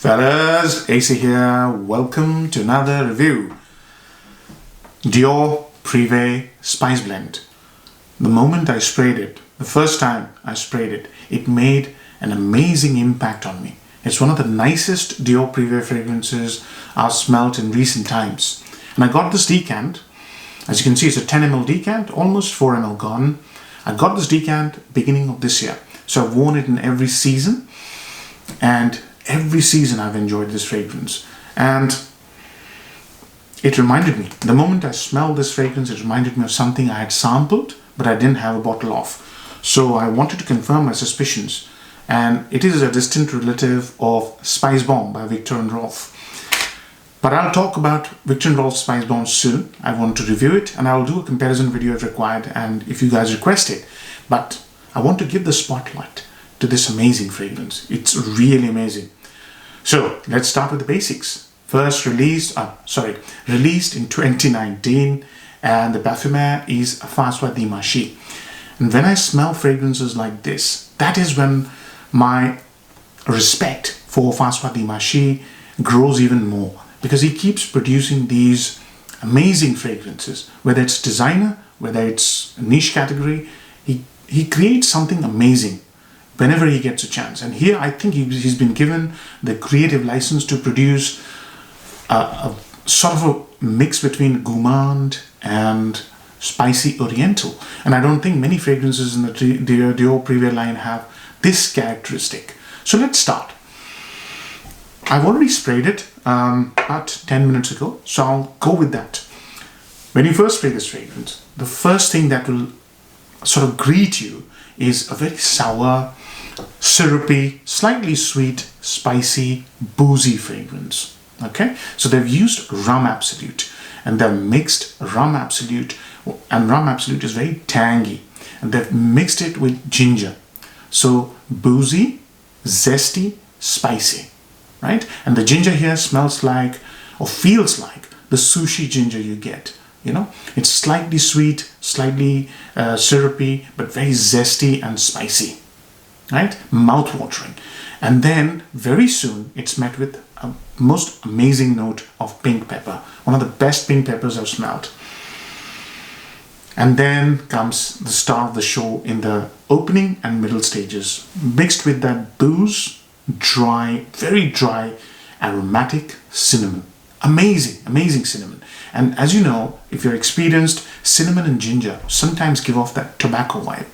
Fellas, AC here. Welcome to another review. Dior Privé Spice Blend. The moment I sprayed it, the first time I sprayed it, it made an amazing impact on me. It's one of the nicest Dior Privé fragrances I've smelt in recent times. And I got this decant. As you can see, it's a 10 ml decant, almost 4 ml gone. I got this decant beginning of this year. So I've worn it in every season. And every season I've enjoyed this fragrance, and it reminded me, the moment I smelled this fragrance, it reminded me of something I had sampled but I didn't have a bottle of. So I wanted to confirm my suspicions, and it is a distant relative of Spice Bomb by Viktor & Rolf. But I'll talk about Viktor & Rolf Spice Bomb soon. I want to review it and I'll do a comparison video if required and if you guys request it. But I want to give the spotlight to this amazing fragrance. It's really amazing. So let's start with the basics. First released in 2019, and the parfumer is François Dimaschi. And when I smell fragrances like this, that is when my respect for François Dimaschi grows even more, because he keeps producing these amazing fragrances, whether it's designer, whether it's a niche category, he creates something amazing whenever he gets a chance. And here I think he's been given the creative license to produce a sort of a mix between gourmand and spicy oriental. And I don't think many fragrances in the Dior Privé line have this characteristic. So let's start. I've already sprayed it about 10 minutes ago, so I'll go with that. When you first spray this fragrance, the first thing that will sort of greet you is a very sour, syrupy, slightly sweet, spicy, boozy fragrance. Okay, so they've used rum absolute, and they've mixed rum absolute, and rum absolute is very tangy, and they've mixed it with ginger. So boozy, zesty, spicy, right? And the ginger here smells like, or feels like, the sushi ginger you get. You know, it's slightly sweet, slightly syrupy, but very zesty and spicy, right? Mouth-watering. And then very soon it's met with a most amazing note of pink pepper, one of the best pink peppers I've smelled. And then comes the star of the show in the opening and middle stages, mixed with that booze, dry, very dry, aromatic cinnamon. Amazing, amazing cinnamon. And as you know, if you're experienced, cinnamon and ginger sometimes give off that tobacco vibe.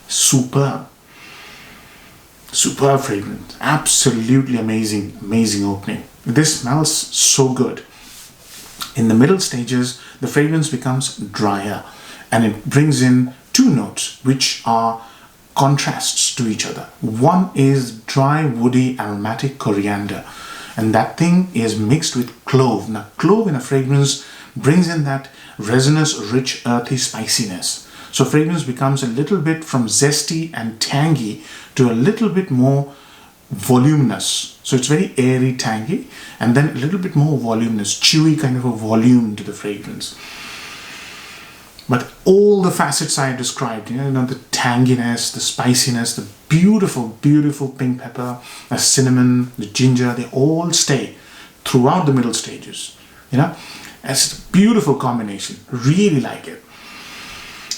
Superb. Superb fragrance. Absolutely amazing, amazing opening. This smells so good. In the middle stages, the fragrance becomes drier, and it brings in two notes which are contrasts to each other. One is dry, woody, aromatic coriander. And that thing is mixed with clove. Now, clove in a fragrance brings in that resinous, rich, earthy spiciness. So fragrance becomes a little bit from zesty and tangy to a little bit more voluminous. So it's very airy, tangy, and then a little bit more voluminous, chewy kind of a volume to the fragrance. But all the facets I described, you know, the tanginess, the spiciness, the beautiful, beautiful pink pepper, the cinnamon, the ginger, they all stay throughout the middle stages. You know, it's a beautiful combination. Really like it.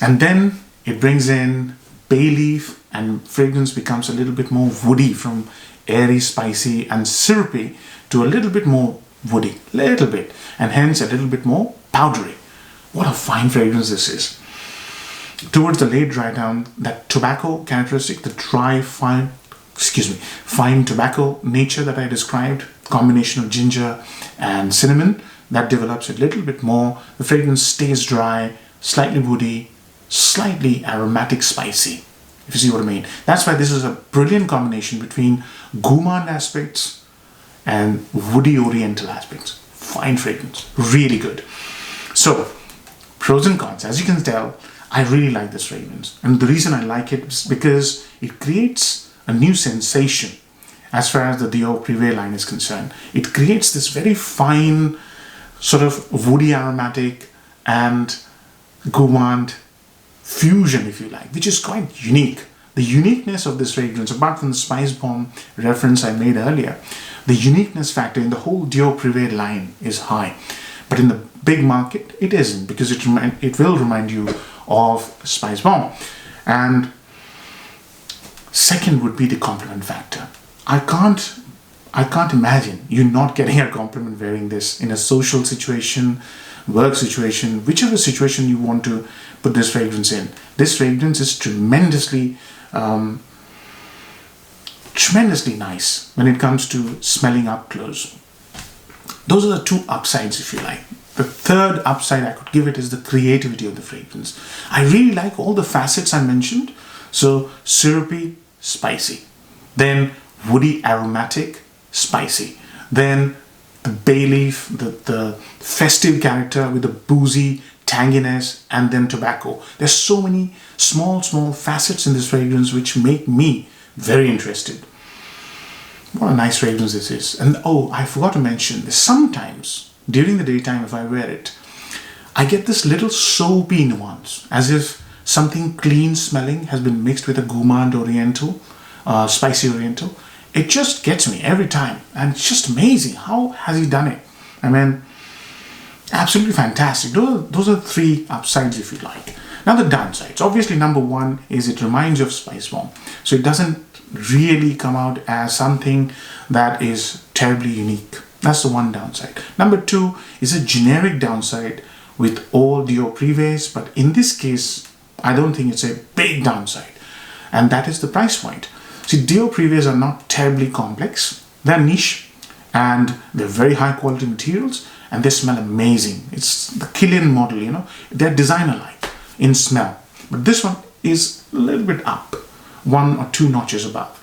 And then it brings in bay leaf, and fragrance becomes a little bit more woody, from airy, spicy and syrupy to a little bit more woody, little bit, and hence a little bit more powdery. What a fine fragrance this is. Towards the late dry down, that tobacco characteristic, the dry, fine tobacco nature that I described, combination of ginger and cinnamon, that develops a little bit more. The fragrance stays dry, slightly woody, slightly aromatic, spicy, if you see what I mean. That's why this is a brilliant combination between gourmand aspects and woody oriental aspects. Fine fragrance, really good. So, pros and cons. As you can tell, I really like this fragrance. And the reason I like it is because it creates a new sensation as far as the Dior Privé line is concerned. It creates this very fine sort of woody aromatic and gourmand fusion, if you like, which is quite unique. the uniqueness of this fragrance, apart from the spice bomb reference I made earlier, the uniqueness factor in the whole Dior Privé line is high. But in the big market, it isn't, because it will remind you of spice bomb. And second would be the compliment factor. I can't imagine you not getting a compliment wearing this in a social situation, work situation, whichever situation you want to put this fragrance in. This fragrance is tremendously nice when it comes to smelling up close. Those are the two upsides, if you like. The third upside I could give it is the creativity of the fragrance. I really like all the facets I mentioned. So syrupy, spicy, then woody, aromatic, spicy, then the bay leaf, the festive character with the boozy tanginess, and then tobacco. There's so many small facets in this fragrance which make me very interested. What a nice fragrance this is. And oh, I forgot to mention this. Sometimes during the daytime, if I wear it, I get this little soapy nuance, as if something clean smelling has been mixed with a gourmand oriental, spicy oriental. It just gets me every time, and it's just amazing. How has he done it? I mean, absolutely fantastic. Those are three upsides, if you like. Now the downsides. Obviously, number one is it reminds you of spice bomb, so it doesn't really come out as something that is terribly unique. That's the one downside. Number two is a generic downside with all Dior Privés, but in this case, I don't think it's a big downside, and that is the price point. See, Dior Privés are not terribly complex. They're niche, and they're very high quality materials, and they smell amazing. It's the Killian model, you know. They're designer-like in smell, but this one is a little bit up, 1 or 2 notches above,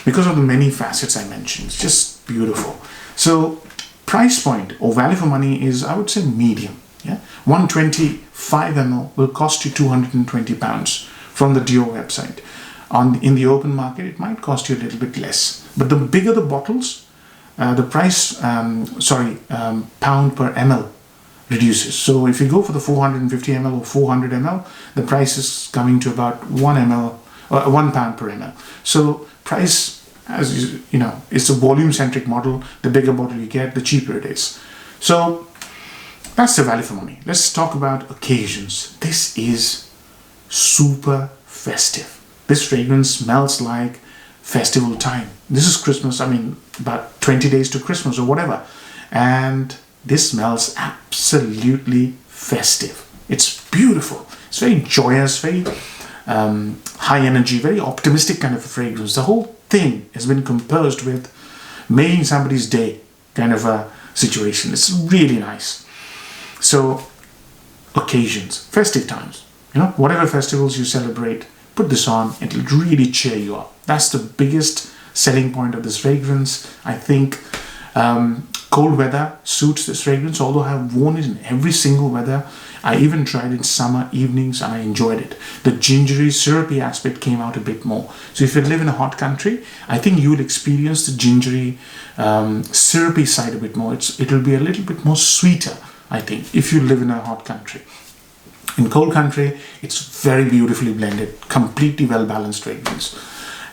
because of the many facets I mentioned. It's just beautiful. So price point or value for money is, I would say, medium. Yeah, 125 ml will cost you £220 from the Dior website. In the open market, it might cost you a little bit less. But the bigger the bottles, the price, pound per ml reduces. So if you go for the 450 ml or 400 ml, the price is coming to about 1 ml, £1 per ml. So price, as you know, it's a volume-centric model. The bigger bottle you get, the cheaper it is. So that's the value for money. Let's talk about occasions. This is super festive. This fragrance smells like festival time. This is Christmas, about 20 days to Christmas or whatever. And this smells absolutely festive. It's beautiful. It's very joyous, very high energy, very optimistic kind of a fragrance. The whole thing has been composed with making somebody's day kind of a situation. It's really nice. So, occasions, festive times, whatever festivals you celebrate, put this on, it'll really cheer you up. That's the biggest selling point of this fragrance. I think cold weather suits this fragrance, although I have worn it in every single weather. I even tried it in summer evenings and I enjoyed it. The gingery, syrupy aspect came out a bit more. So if you live in a hot country, I think you will experience the gingery, syrupy side a bit more. It'll be a little bit more sweeter, I think, if you live in a hot country. In cold country, it's very beautifully blended, completely well-balanced fragrance.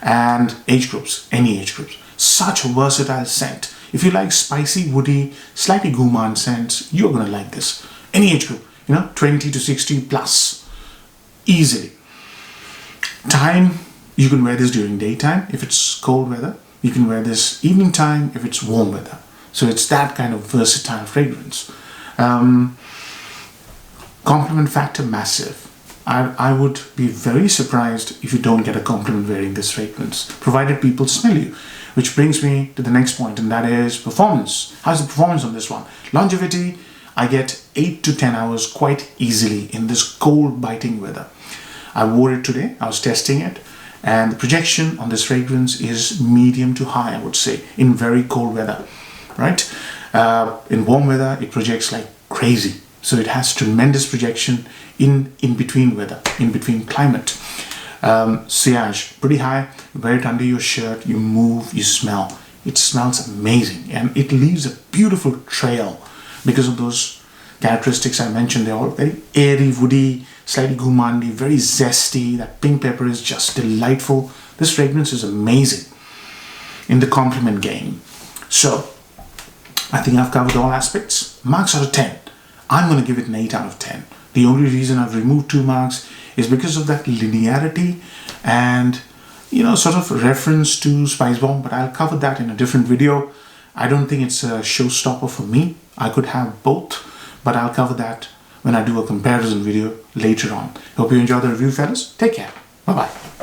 And age groups, any age groups. Such a versatile scent. If you like spicy, woody, slightly gourmand scents, you're going to like this. Any age group, 20 to 60 plus, easily. Time, you can wear this during daytime if it's cold weather. You can wear this evening time if it's warm weather. So it's that kind of versatile fragrance. Compliment factor, massive. I would be very surprised if you don't get a compliment wearing this fragrance, provided people smell you. Which brings me to the next point, and that is performance. How's the performance on this one? Longevity, I get 8 to 10 hours quite easily in this cold, biting weather. I wore it today, I was testing it, and the projection on this fragrance is medium to high, I would say, in very cold weather, right? In warm weather, it projects like crazy. So it has tremendous projection in between weather, in between climate. Sillage, pretty high. Wear it under your shirt, you move, you smell. It smells amazing, and it leaves a beautiful trail because of those characteristics I mentioned. They're all very airy, woody, slightly gourmandy, very zesty. That pink pepper is just delightful. This fragrance is amazing in the compliment game. So I think I've covered all aspects. Marks out of 10. I'm going to give it an 8 out of 10. The only reason I've removed 2 marks is because of that linearity and, you know, sort of reference to Spice Bomb, but I'll cover that in a different video. I don't think it's a showstopper for me. I could have both, but I'll cover that when I do a comparison video later on. Hope you enjoyed the review, fellas. Take care. Bye-bye.